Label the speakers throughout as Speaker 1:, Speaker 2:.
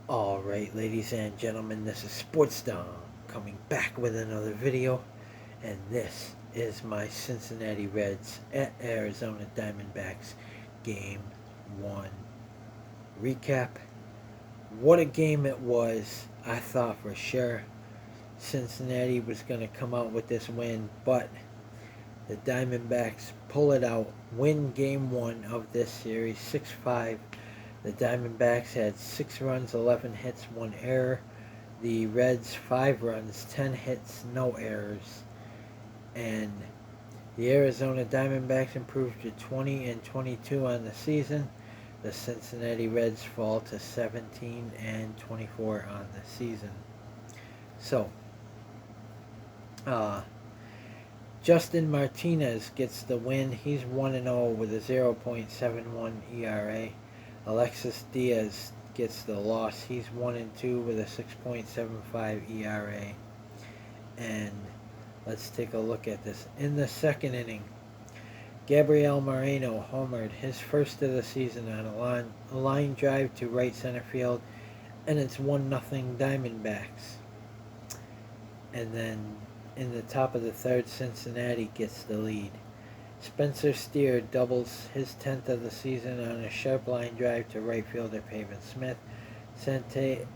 Speaker 1: Alright, ladies and gentlemen, this is Sports Dom coming back with another video, and this is my Cincinnati Reds at Arizona Diamondbacks Game 1 recap. What a game it was. I thought for sure Cincinnati was going to come out with this win, but the Diamondbacks pull it out, win Game 1 of this series 6-5. The Diamondbacks had 6 runs, 11 hits, 1 error. The Reds 5 runs, 10 hits, no errors. And the Arizona Diamondbacks improved to 20-22 on the season. The Cincinnati Reds fall to 17-24 on the season. So, Justin Martinez gets the win. He's 1-0 with a 0.71 ERA. Alexis Diaz gets the loss. He's 1-2 with a 6.75 ERA. And let's take a look at this. In the second inning, Gabriel Moreno homered, his first of the season, on a line drive to right center field, and it's 1-0 Diamondbacks. And then in the top of the third, Cincinnati gets the lead. Spencer Steer doubles his 10th of the season on a sharp line drive to right fielder Pavin Smith. Santiago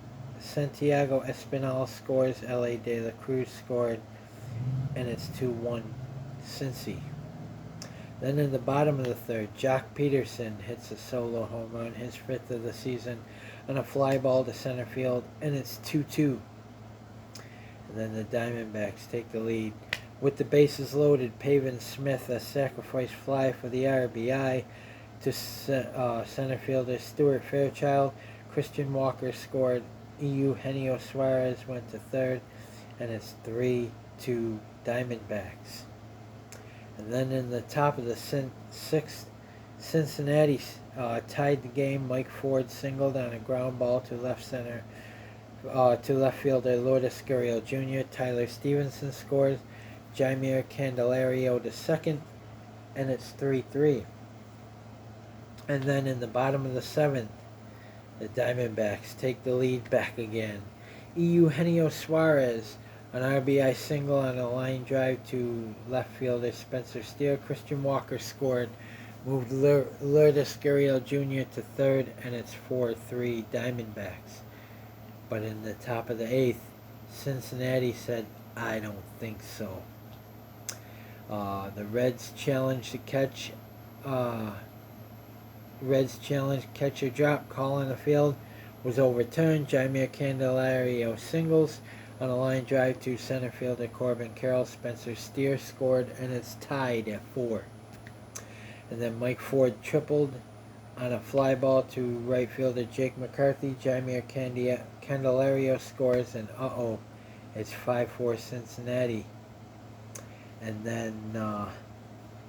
Speaker 1: Espinal scores, L.A. De La Cruz scored, and it's 2-1 Cincy. Then in the bottom of the third, Jock Peterson hits a solo home run, his 5th of the season, on a fly ball to center field, and it's 2-2. And then the Diamondbacks take the lead. With the bases loaded, Pavin Smith a sacrifice fly for the RBI to center fielder Stuart Fairchild. Christian Walker scored. Eugenio Suarez went to third, and it's 3-2 Diamondbacks. And then in the top of the sixth, Cincinnati tied the game. Mike Ford singled on a ground ball to left fielder Lourdes Gurriel Jr. Tyler Stevenson scores. Jaimier Candelario to second, and it's 3-3. And then in the bottom of the seventh, the Diamondbacks take the lead back again. Eugenio Suarez, an RBI single on a line drive to left fielder Spencer Steer. Christian Walker scored, moved Lourdes Gurriel Jr. to third, and it's 4-3 Diamondbacks. But in the top of the eighth, Cincinnati said, "I don't think so." The Reds challenge catcher drop call on the field was overturned. Jaimier Candelario singles on a line drive to center fielder Corbin Carroll. Spencer Steer scored, and it's tied at 4. And then Mike Ford tripled on a fly ball to right fielder Jake McCarthy. Jaimier Candelario scores, and it's 5-4 Cincinnati. And then,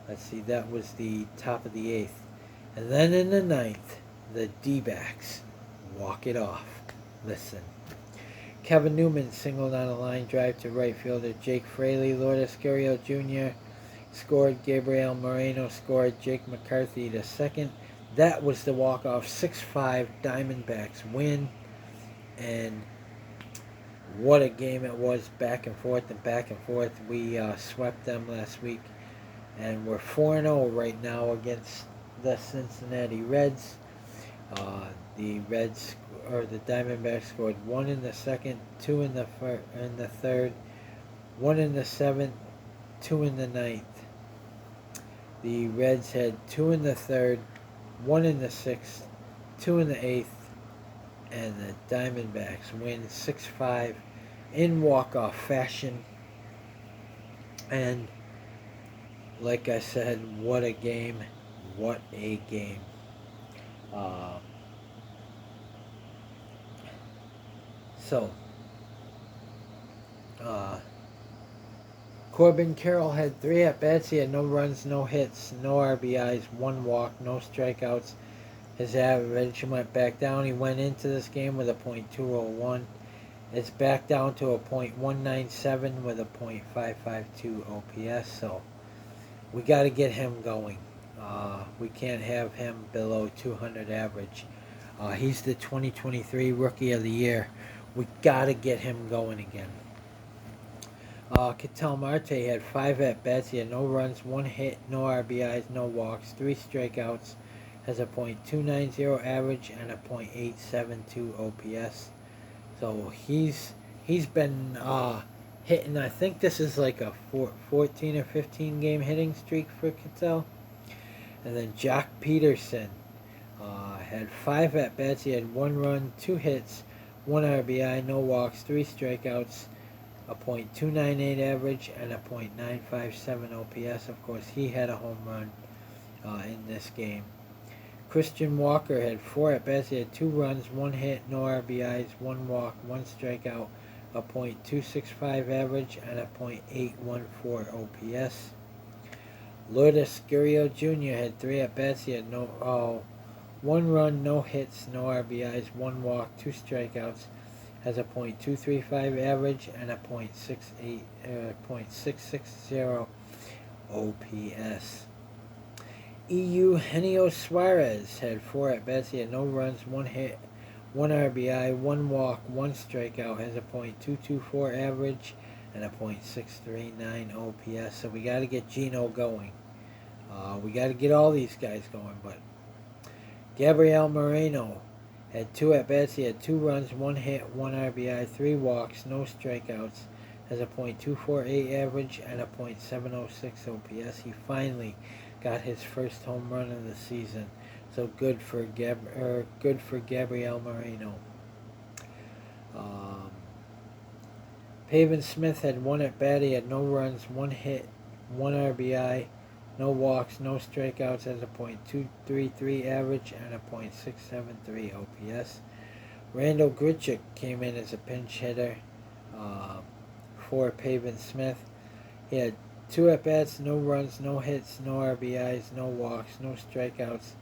Speaker 1: let's see, that was the top of the eighth. And then in the ninth, the D-backs walk it off. Listen. Kevin Newman singled on a line drive to right fielder Jake Fraley. Lourdes Gurriel Jr. scored. Gabriel Moreno scored. Jake McCarthy to second. That was the walk-off. 6-5 Diamondbacks win. And what a game it was, back and forth and back and forth. We swept them last week, and we're 4-0 right now against the Cincinnati Reds. The Diamondbacks scored 1 in the second, 2 in the third, 1 in the seventh, 2 in the ninth. The Reds had 2 in the third, 1 in the sixth, 2 in the eighth, and the Diamondbacks win 6-5 in walk-off fashion. And like I said, what a game. What a game. Corbin Carroll had 3 at-bats. He had no runs, no hits, no RBIs, 1 walk, no strikeouts. His average went back down. He went into this game with a .201. It's back down to a .197 with a .552 OPS. So we got to get him going. We can't have him below 200 average. He's the 2023 Rookie of the Year. We got to get him going again. Ketel Marte had 5 at-bats. He had no runs, 1 hit, no RBIs, no walks, 3 strikeouts. Has a .290 average and a .872 OPS. So he's been hitting. I think this is like a 14 or 15 game hitting streak for Ketel. And then Jock Peterson had 5 at-bats. He had 1 run, 2 hits, 1 RBI, no walks, 3 strikeouts, a .298 average, and a .957 OPS. Of course, he had a home run in this game. Christian Walker had 4 at-bats. He had 2 runs, 1 hit, no RBIs, 1 walk, 1 strikeout, a .265 average, and a .814 OPS. Lourdes Gurriel Jr. had 3 at-bats. He had 1 run, no hits, no RBIs, 1 walk, 2 strikeouts. Has a .235 average and a .660 OPS. Eugenio Suarez had 4 at-bats. He had no runs, 1 hit, 1 RBI, 1 walk, 1 strikeout. Has a .224 average and a .639 OPS. So we got to get Gino going. We got to get all these guys going. But Gabriel Moreno had 2 at-bats. He had 2 runs, 1 hit, 1 RBI, 3 walks, no strikeouts. Has a .248 average and a .706 OPS. He finally got his first home run of the season. So good for Gabriel Moreno. Pavin Smith had 1 at-bat. He had no runs, 1 hit, 1 RBI, no walks, no strikeouts. Has a .233 average and a .673 OPS. Randall Grichuk came in as a pinch hitter for Pavin Smith. He had 2 at-bats, no runs, no hits, no RBIs, no walks, no strikeouts.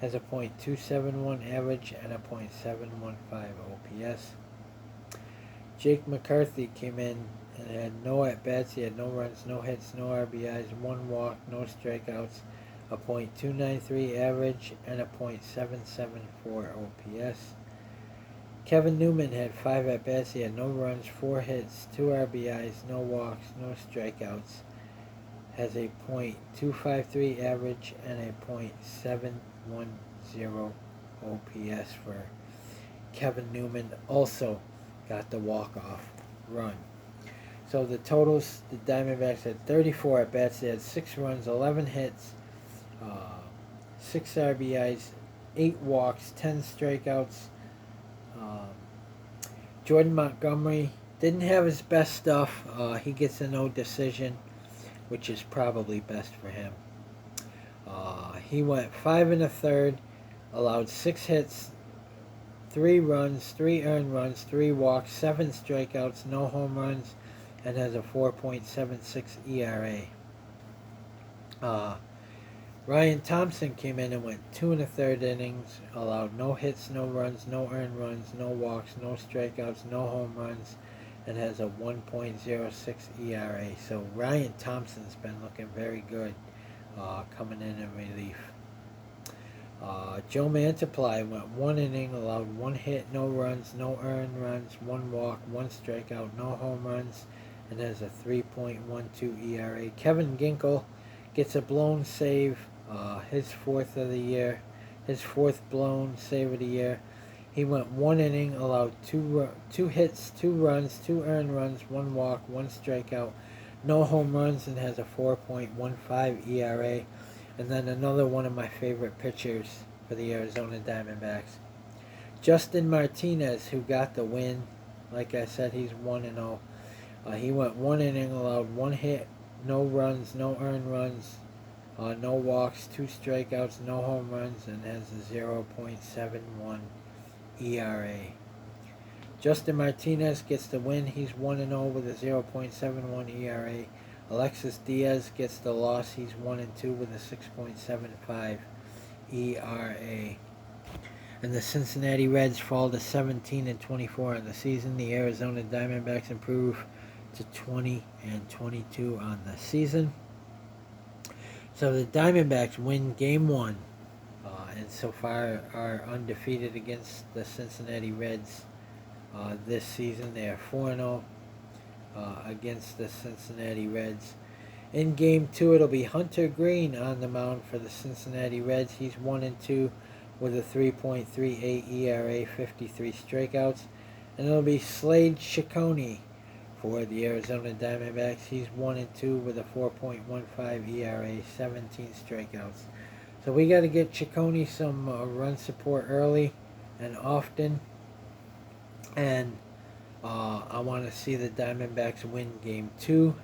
Speaker 1: Has a .271 average and a .715 OPS. Jake McCarthy came in and had no at-bats. He had no runs, no hits, no RBIs, 1 walk, no strikeouts, a .293 average, and a .774 OPS. Kevin Newman had 5 at-bats. He had no runs, 4 hits, 2 RBIs, no walks, no strikeouts. Has a .253 average and a .710 OPS for Kevin Newman. Also got the walk-off run. So the totals, the Diamondbacks had 34 at-bats. They had 6 runs, 11 hits, 6 RBIs, 8 walks, 10 strikeouts. Jordan Montgomery didn't have his best stuff. He gets a no decision, which is probably best for him. He went 5 1/3, allowed 6 hits, 3 runs, 3 earned runs, 3 walks, 7 strikeouts, no home runs, and has a 4.76 ERA. Ryan Thompson came in and went 2 1/3 innings, allowed no hits, no runs, no earned runs, no walks, no strikeouts, no home runs, and has a 1.06 ERA. So Ryan Thompson's been looking very good coming in relief. Joe Mantiply went 1 inning, allowed 1 hit, no runs, no earned runs, 1 walk, 1 strikeout, no home runs, and has a 3.12 ERA. Kevin Ginkel gets a blown save, his 4th of the year, his 4th blown save of the year. He went 1 inning, allowed 2 hits, 2 runs, 2 earned runs, 1 walk, 1 strikeout, no home runs, and has a 4.15 ERA. And then another one of my favorite pitchers for the Arizona Diamondbacks, Justin Martinez, who got the win. Like I said, he's 1-0. He went 1 inning, allowed 1 hit, no runs, no earned runs, no walks, 2 strikeouts, no home runs, and has a 0.71 ERA. Justin Martinez gets the win. He's 1-0 with a 0.71 ERA. Alexis Diaz gets the loss. He's 1-2 with a 6.75 ERA. And the Cincinnati Reds fall to 17-24 on the season. The Arizona Diamondbacks improve to 20-22 on the season. So the Diamondbacks win Game 1 and so far are undefeated against the Cincinnati Reds this season. They are 4-0 against the Cincinnati Reds. In Game 2, it'll be Hunter Green on the mound for the Cincinnati Reds. He's 1-2 with a 3.38 ERA, 53 strikeouts. And it'll be Slade Ciccone for the Arizona Diamondbacks. He's 1-2 with a 4.15 ERA, 17 strikeouts. So we got to get Ciccone some run support early and often. And I want to see the Diamondbacks win Game 2.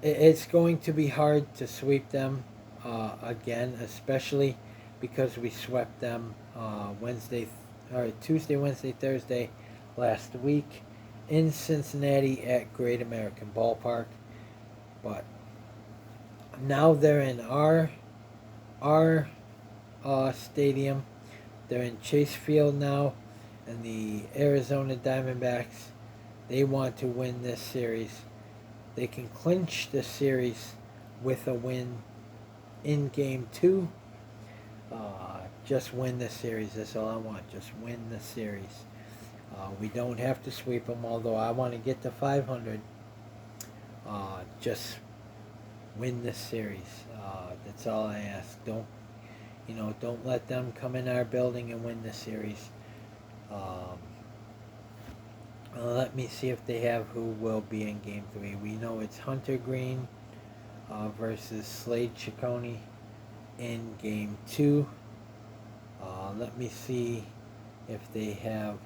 Speaker 1: It's going to be hard to sweep them again, especially because we swept them Tuesday, Wednesday, Thursday last week in Cincinnati at Great American Ballpark. But now they're in our stadium. They're in Chase Field now, and the Arizona Diamondbacks, they want to win this series. They can clinch the series with a win in Game 2. Just win the series. That's all I want. Just win the series. We don't have to sweep them, although I want to get to 500. Just win the series. That's all I ask. Don't let them come in our building and win the series. Let me see if they have who will be in Game 3. We know it's Hunter Green versus Slade Ciccone in Game 2. Let me see if they have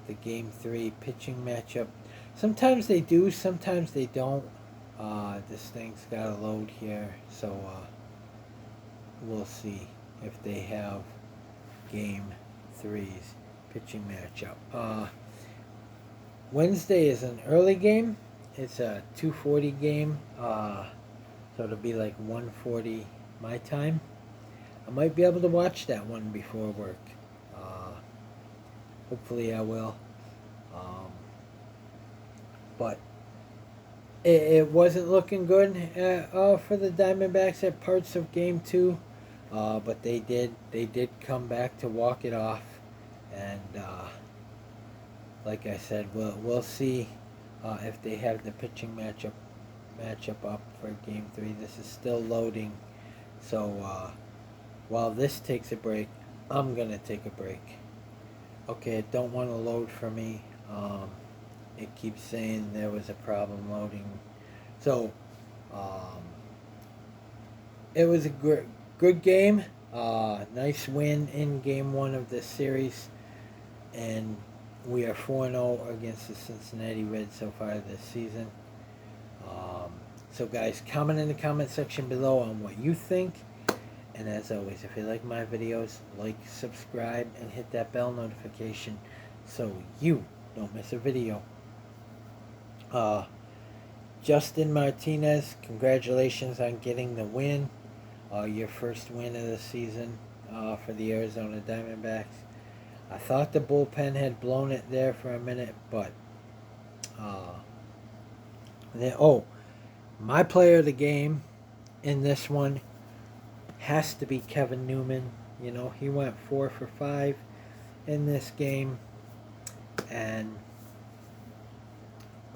Speaker 1: the Game 3 pitching matchup. Sometimes they do, sometimes they don't. This thing's got to load here, so we'll see if they have Game 3's pitching matchup. Wednesday is an early game. It's a 2:40 game, so it'll be like 1:40 my time. I might be able to watch that one before work. Hopefully I will. But it wasn't looking good for the Diamondbacks at parts of Game 2. But they did come back to walk it off. And like I said, we'll see if they have the pitching matchup up for Game 3. This is still loading. So while this takes a break, I'm going to take a break. Okay, it don't want to load for me. It keeps saying there was a problem loading. So it was a good game. Nice win in Game 1 of this series. And we are 4-0 against the Cincinnati Reds so far this season. So guys, comment in the comment section below on what you think. And as always, if you like my videos, like, subscribe, and hit that bell notification so you don't miss a video. Justin Martinez, congratulations on getting the win. Your first win of the season for the Arizona Diamondbacks. I thought the bullpen had blown it there for a minute, but my player of the game in this one has to be Kevin Newman. He went 4 for 5 in this game, and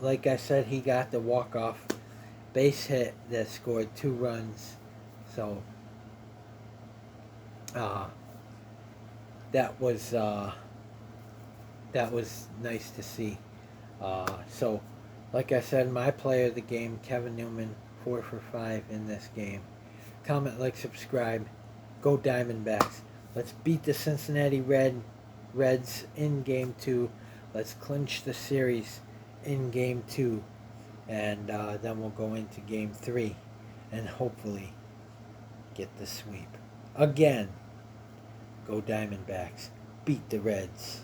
Speaker 1: like I said, he got the walk-off base hit that scored 2 runs. So that was nice to see. So like I said, my player of the game, Kevin Newman, 4 for 5 in this game. Comment, like, subscribe. Go Diamondbacks. Let's beat the Cincinnati Reds in Game 2. Let's clinch the series in Game 2. And then we'll go into Game 3 and hopefully get the sweep. Again, go Diamondbacks. Beat the Reds.